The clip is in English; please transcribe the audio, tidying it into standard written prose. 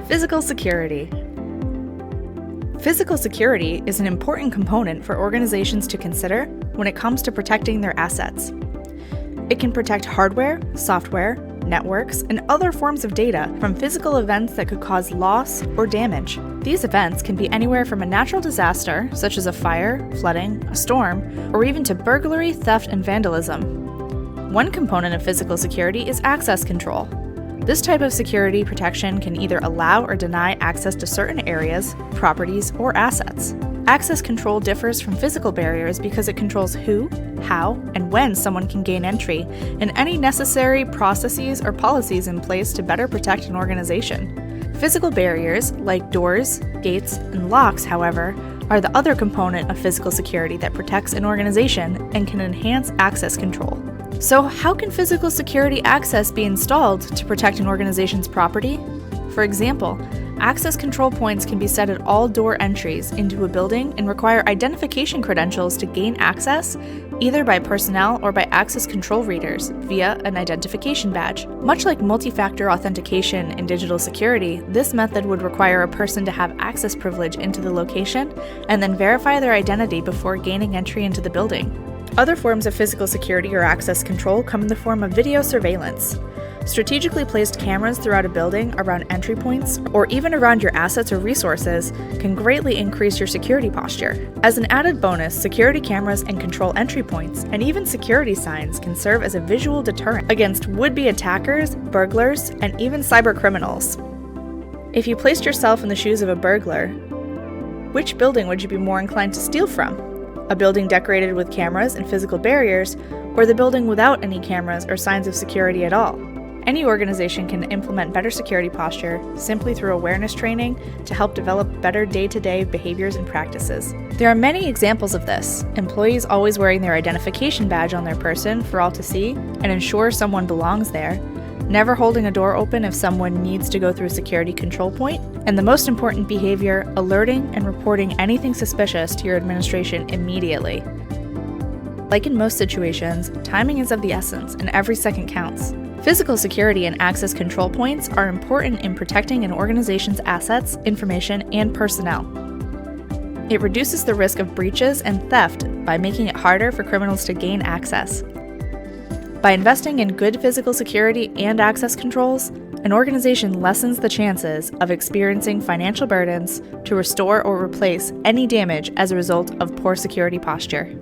Physical security. Physical security is an important component for organizations to consider when it comes to protecting their assets. It can protect hardware, software, networks, and other forms of data from physical events that could cause loss or damage. These events can be anywhere from a natural disaster, such as a fire, flooding, a storm, or even to burglary, theft, and vandalism. One component of physical security is access control. This type of security protection can either allow or deny access to certain areas, properties, or assets. Access control differs from physical barriers because it controls who, how, and when someone can gain entry, and any necessary processes or policies in place to better protect an organization. Physical barriers, like doors, gates, and locks, however, are the other component of physical security that protects an organization and can enhance access control. So how can physical security access be installed to protect an organization's property? For example, access control points can be set at all door entries into a building and require identification credentials to gain access, either by personnel or by access control readers via an identification badge. Much like multi-factor authentication in digital security, this method would require a person to have access privilege into the location and then verify their identity before gaining entry into the building. Other forms of physical security or access control come in the form of video surveillance. Strategically placed cameras throughout a building, around entry points, or even around your assets or resources can greatly increase your security posture. As an added bonus, security cameras and control entry points, and even security signs can serve as a visual deterrent against would-be attackers, burglars, and even cybercriminals. If you placed yourself in the shoes of a burglar, which building would you be more inclined to steal from? A building decorated with cameras and physical barriers, or the building without any cameras or signs of security at all? Any organization can implement better security posture simply through awareness training to help develop better day-to-day behaviors and practices. There are many examples of this. Employees always wearing their identification badge on their person for all to see and ensure someone belongs there, never holding a door open if someone needs to go through a security control point, and the most important behavior, alerting and reporting anything suspicious to your administration immediately. Like in most situations, timing is of the essence and every second counts. Physical security and access control points are important in protecting an organization's assets, information, and personnel. It reduces the risk of breaches and theft by making it harder for criminals to gain access. By investing in good physical security and access controls, an organization lessens the chances of experiencing financial burdens to restore or replace any damage as a result of poor security posture.